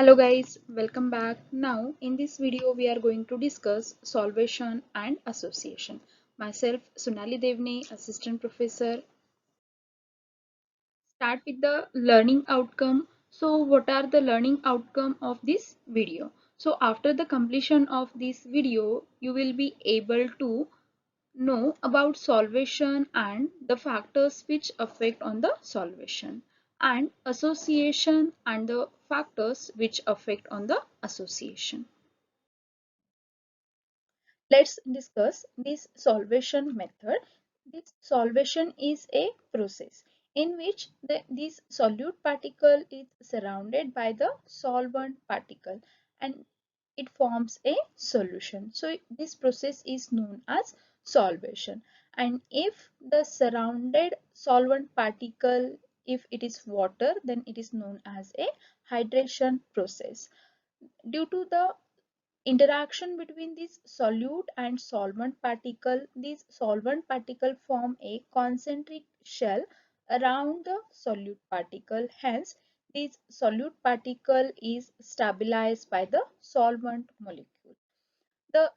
Hello guys, welcome back. Now in this video we are going to discuss solvation and association. Myself Sonali Devne, assistant professor. Start with the learning outcome. So what are the learning outcome of this video? So after the completion of this video you will be able to know about solvation and the factors which affect on the solvation, and association and the factors which affect on the association. Let's discuss this solvation method. This solvation is a process in which this solute particle is surrounded by the solvent particle and it forms a solution. So this process is known as solvation. And if the surrounded solvent particle, if it is water, then it is known as a hydration process. Due to the interaction between this solute and solvent particle, these solvent particle form a concentric shell around the solute particle. Hence, this solute particle is stabilized by the solvent molecule. The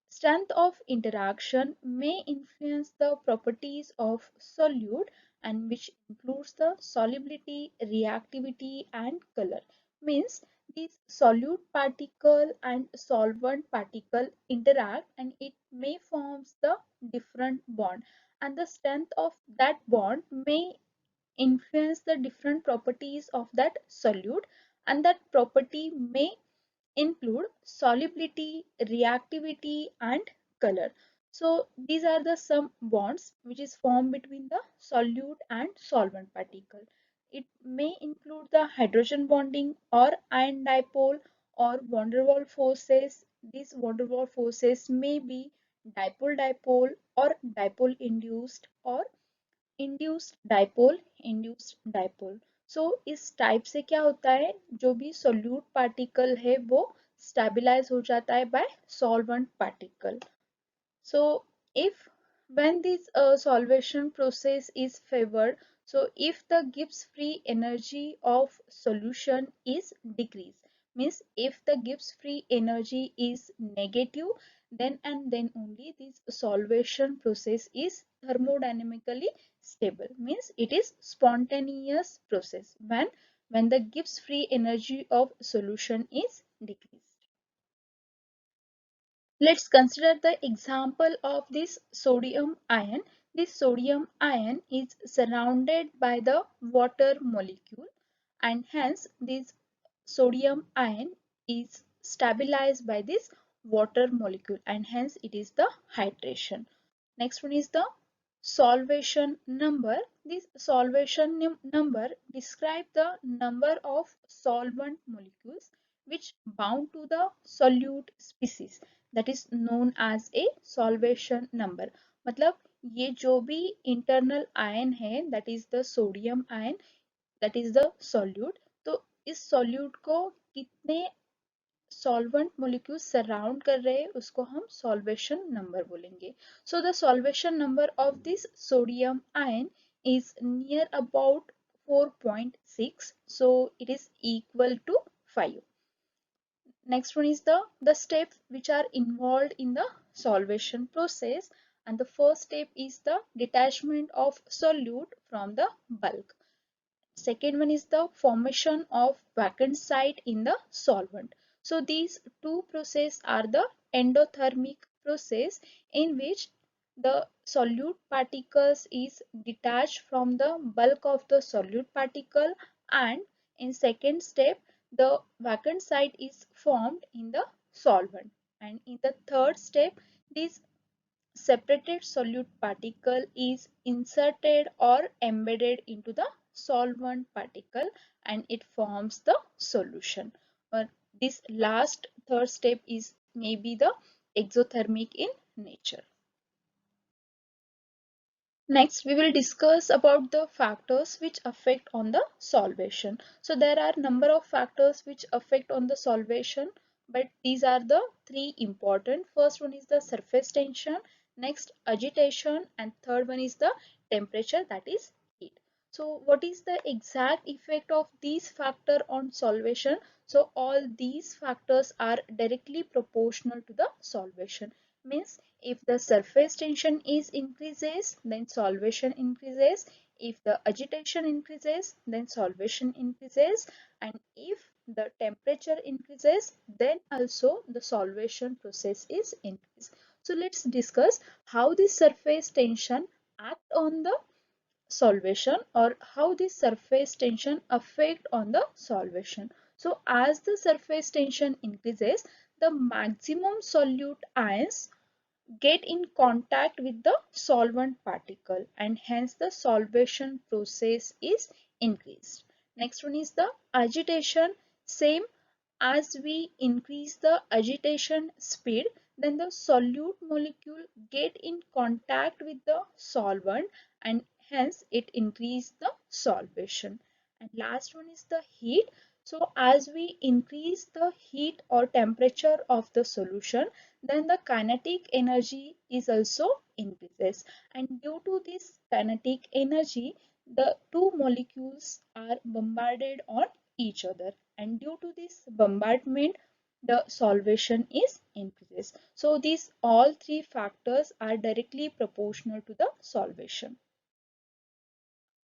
strength of interaction may influence the properties of solute, and which includes the solubility, reactivity and color. Means these solute particle and solvent particle interact and it may forms the different bond, and the strength of that bond may influence the different properties of that solute, and that property may include solubility, reactivity and color. So these are the some bonds which is formed between the solute and solvent particle. It may include the hydrogen bonding or ion dipole or van der Waals forces. These van der Waals forces may be dipole-dipole or dipole induced or induced dipole. सो इस type से क्या होता है, जो भी solute particle है वो stabilise हो जाता है bye solvent particle. So if when this solvation process is favored, so if the Gibbs free energy of solution is decreased, means if the Gibbs free energy is negative, then and then only this solvation process is thermodynamically stable, means it is spontaneous process when the Gibbs free energy of solution is decreased. Let's consider the example of this sodium ion. This sodium ion is surrounded by the water molecule, and hence this sodium ion is stabilized by this water molecule, and hence it is the hydration. Next one is the solvation number. This solvation number describes the number of solvent molecules which bound to the solute species, that is known as a solvation number. मतलब ये जो भी internal ion है, that is the sodium ion, that is the solute. तो इस solute को कितने solvent molecules surround कर रहे हैं उसको हम solvation number बोलेंगे. So the solvation number of this sodium ion is near about 4.6, so it is equal to 5. Next one is the steps which are involved in the solvation process, and the first step is the detachment of solute from the bulk. Second one is the formation of vacant site in the solvent. So these two processes are the endothermic process in which the solute particles is detached from the bulk of the solute particle, and in second step the vacant site is formed in the solvent, and in the third step this separated solute particle is inserted or embedded into the solvent particle and it forms the solution. This last third step is maybe the exothermic in nature. Next, we will discuss about the factors which affect on the solvation. So there are number of factors which affect on the solvation, but these are the three important. First one is the surface tension, next agitation, and third one is the temperature, that is heat. So what is the exact effect of these factor on solvation? So all these factors are directly proportional to the solvation. Means if the surface tension is increases, then solvation increases. If the agitation increases, then solvation increases. And if the temperature increases, then also the solvation process is increased. So let's discuss how the surface tension act on the solvation, or how the surface tension affect on the solvation. So as the surface tension increases, the maximum solute ions get in contact with the solvent particle, and hence the solvation process is increased. Next one is the agitation. Same, as we increase the agitation speed, then the solute molecule get in contact with the solvent, and hence it increase the solvation. And last one is the heat. So as we increase the heat or temperature of the solution, then the kinetic energy is also increases, and due to this kinetic energy, the two molecules are bombarded on each other, and due to this bombardment, the solvation is increases. So these all three factors are directly proportional to the solvation.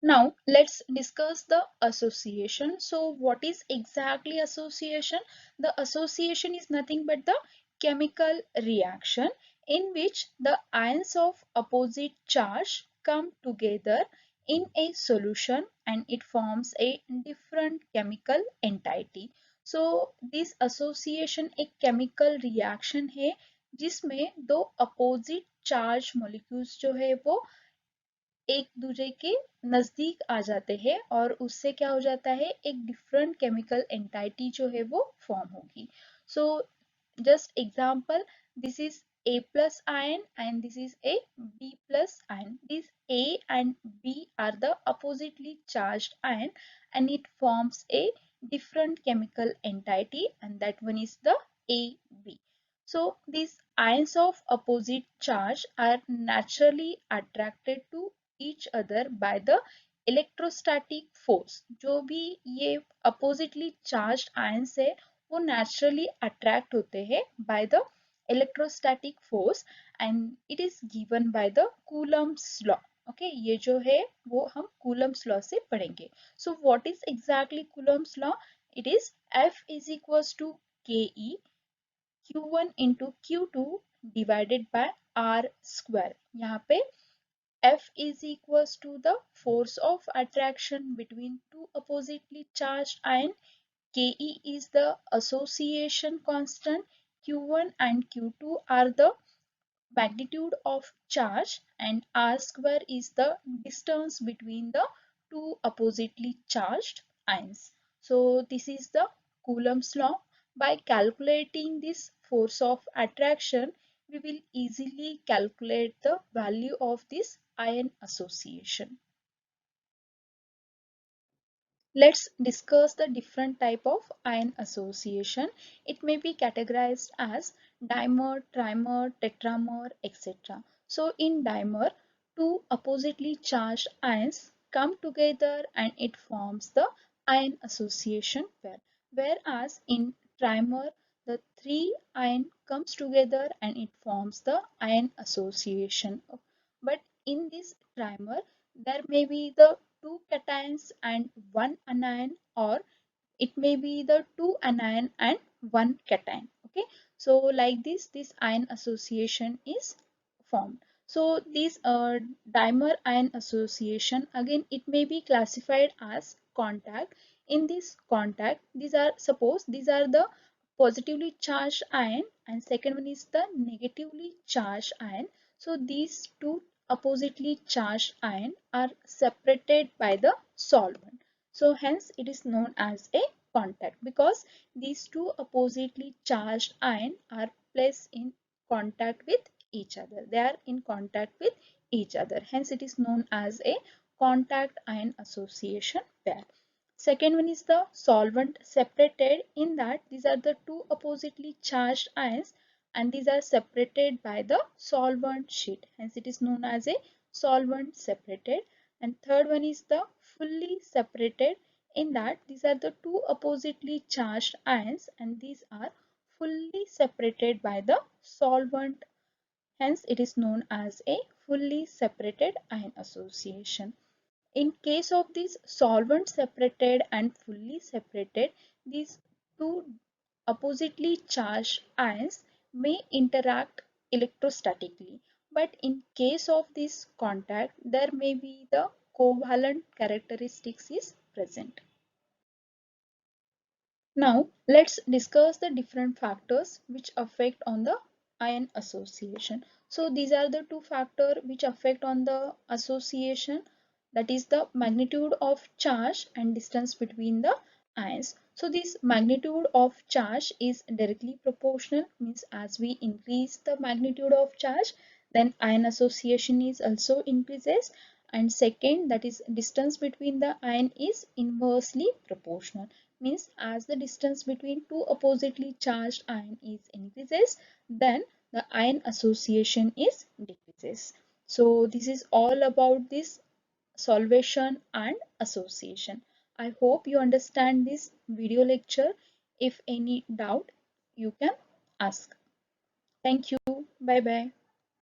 Now let's discuss the association. So what is exactly association? The association is nothing but the chemical reaction in which the ions of opposite charge come together in a solution, and it forms a different chemical entity. So this association एक chemical reaction है जिसमें दो opposite charge molecules जो है वो एक दूसरे के नजदीक आ जाते हैं, और उससे क्या हो जाता है, एक डिफरेंट केमिकल एंटाइटी जो है वो फॉर्म होगी. So just example, this is A plus ion and this is a B plus ion. These A and B are the oppositely charged ion, and it forms a different chemical entity, and that one is the AB. So these ions of opposite charge are naturally attracted to each other by the electrostatic force. जो भी ये oppositely charged ions है वो naturally attract होते हैं by the electrostatic force, and it is given by the Coulomb's law. Okay, ये जो है वो हम Coulomb's law से पढ़ेंगे. So what is exactly Coulomb's law? It is F is equals to KE Q1 into Q2 divided by R square. यहाँ पे F is equals to the force of attraction between two oppositely charged ions. Ke is the association constant. Q1 and Q2 are the magnitude of charge, and R square is the distance between the two oppositely charged ions. So this is the Coulomb's law. By calculating this force of attraction, we will easily calculate the value of this ion association. Let's discuss the different type of ion association. It may be categorized as dimer, trimer, tetramer, etc. So in dimer, two oppositely charged ions come together and it forms the ion association pair. Whereas in trimer, the three ion comes together and it forms the ion association. But in this trimer, there may be the two cations and one anion, or it may be the two anion and one cation. Okay, so like this ion association is formed. So this dimer ion association, again it may be classified as contact. In this contact, these are, suppose these are the positively charged ion and second one is the negatively charged ion. So these two oppositely charged ion are separated by the solvent. So hence it is known as a contact, because these two oppositely charged ion are placed in contact with each other. They are in contact with each other. Hence it is known as a contact ion association pair. Second one is the solvent separated, in that these are the two oppositely charged ions and these are separated by the solvent sheet. Hence it is known as a solvent separated. And third one is the fully separated, in that these are the two oppositely charged ions and these are fully separated by the solvent. Hence, it is known as a fully separated ion association. In case of these solvent separated and fully separated, these two oppositely charged ions may interact electrostatically. But in case of this contact, there may be the covalent characteristics is present. Now let's discuss the different factors which affect on the ion association. So these are the two factors which affect on the association, that is the magnitude of charge and distance between the ions. So this magnitude of charge is directly proportional, means as we increase the magnitude of charge, then ion association is also increases, and second, that is distance between the ion is inversely proportional, means as the distance between two oppositely charged ion is increases, then the ion association is decreases. So this is all about this solvation and association. I hope you understand this video lecture. If any doubt, you can ask. Thank you. Bye bye.